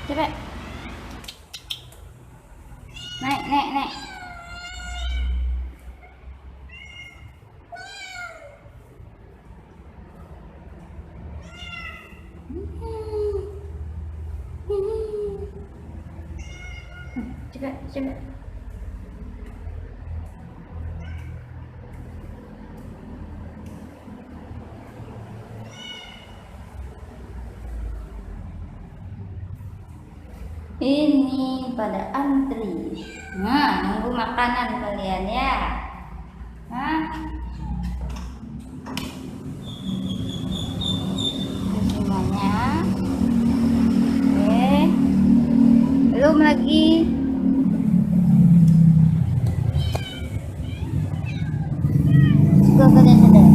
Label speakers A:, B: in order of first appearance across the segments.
A: Cepet. Naik, naik, naik. Cepet, cepet. Ini pada antri. Nah, nunggu makanan kalian ya. Nah, semuanya. Oke. Belum lagi. Suka kalian sudah.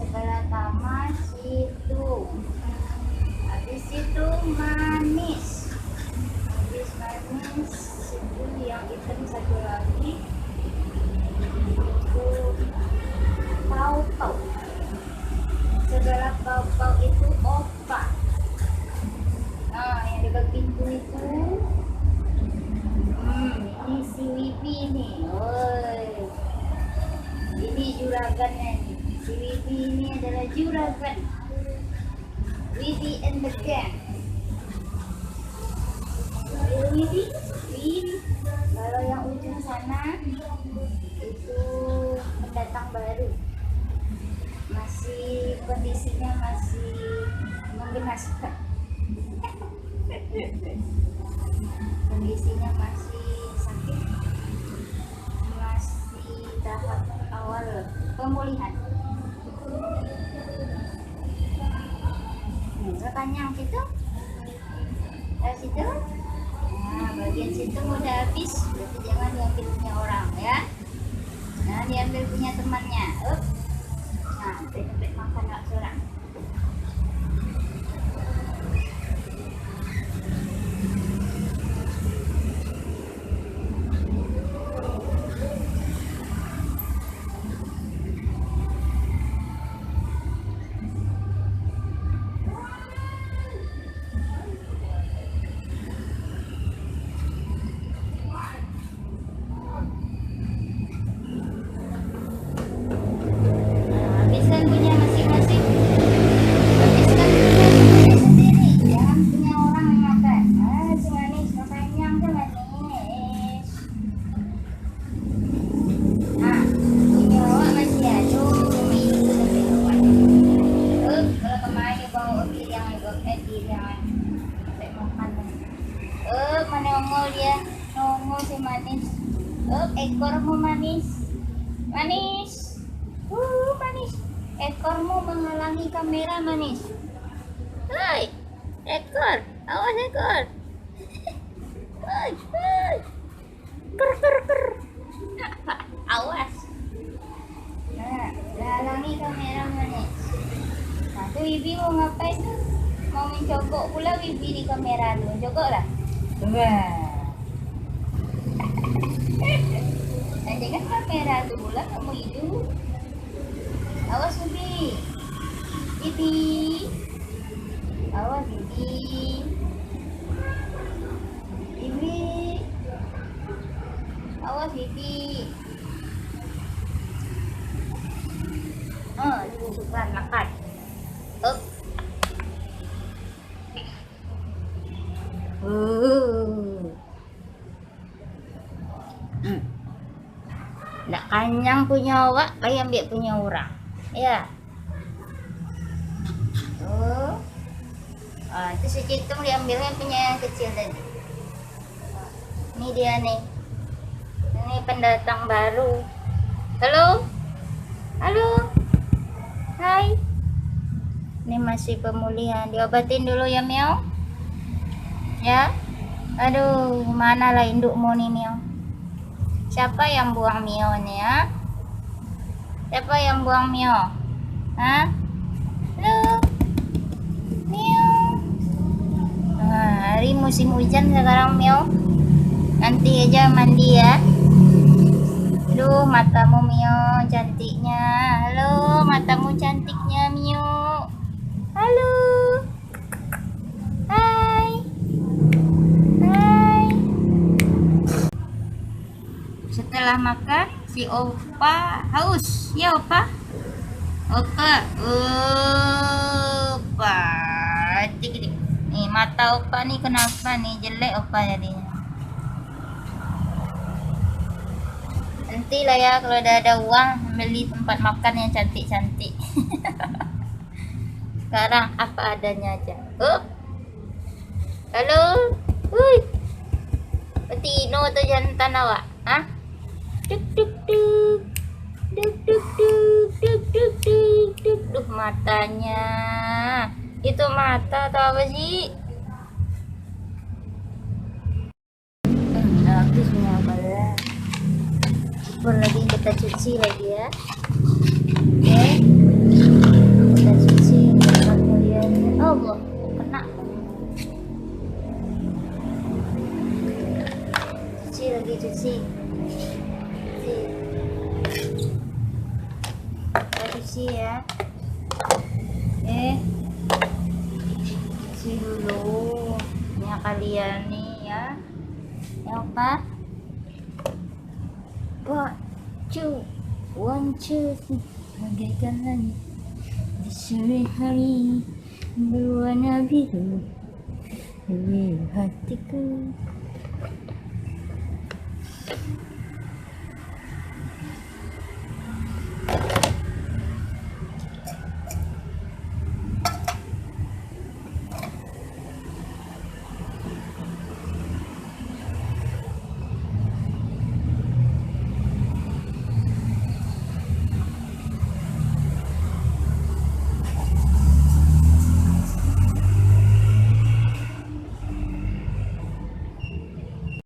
A: Sebelah taman situ, habis itu manis, habis manis itu yang hitam satu lagi itu pau-pau. Sebelah pau-pau itu opa. Nah, yang dekat pintu itu ini si Wibi nih. Woi, ini juragannya nih. Wibi ini adalah juragan. Wibi and the gang. Wibi, Wibi. Kalau yang ujung sana itu pendatang baru. Masih kondisinya masih menggenaskan. Kondisinya masih sakit, masih tahap awal pemulihan. Rekannya situ, dari situ. Nah, bagian situ udah habis, berarti jangan diambil punya orang ya. Nah, diambil punya temannya. Nah, sampai makan nggak seorang. Habiskan punya masing-masing. Habiskan punya sendiri. Jangan punya orang yang makan. Ah, si manis, kenyang tuh manis. Ah, punya awak masih ada. Cuma itu sampai awak. Kalau kemarin bawa piringan, piringan sampai makan. Mana nongol dia? Nongol si manis. Ekormu manis. Manis. Manis. Ekormu menghalangi kamera manis. Hai, ekor. Awas ekor. Hai, hai. Ker, ker, ker. Awas. Nah, halangi kamera manis. Nah, tuh Wibi mau ngapain tuh? Mau mencogok pula Wibi di kamera tuh. Jogok lah. Wah. Nah, jangan kamera tuh pula kamu hidup. Awas Wibi. Wibi. Awas Wibi. Wibi. Awas Wibi. Bukan makan. Up. Nggak kenyang punya awak, kayak ambil punya orang. Ya. Itu si Citung diambilnya punya yang kecil tadi. Ini dia nih. Ini pendatang baru. Halo? Halo? Hai. Ini masih pemulihan. Diobatin dulu ya, Miau. Ya. Aduh, mana lah indukmu nih, Miau? Siapa yang buang Mio nih ya? Siapa yang buang Mio? Hah? Halo? Mio? Nah, hari musim hujan sekarang Mio. Nanti aja mandi ya. Aduh, matamu Mio cantiknya. Halo, matamu cantiknya Mio. Halo. Hai. Hai. Setelah makan si Opa haus ya Opa. Opa nih mata Opa nih kenapa nih jelek Opa jadinya. Nantilah ya kalau udah ada uang beli tempat makan yang cantik-cantik. Sekarang apa adanya aja. Halo. Bettino atau jantan awak? Hah? Duk duk duk. Duk duk duk duk duk duk duk. Duh, matanya. Itu mata atau apa sih? Bagus punya balas. Super lagi kita cuci lagi ya. Oke. Kita cuci kalian. Allah, kena. Cuci lagi cuci. Cuci ya. Cuci dulu ya kalian nih ya. Ya apa? 1, 2, 1, 2, 3. bagaikan langit di sore hari berwarna biru di hatiku.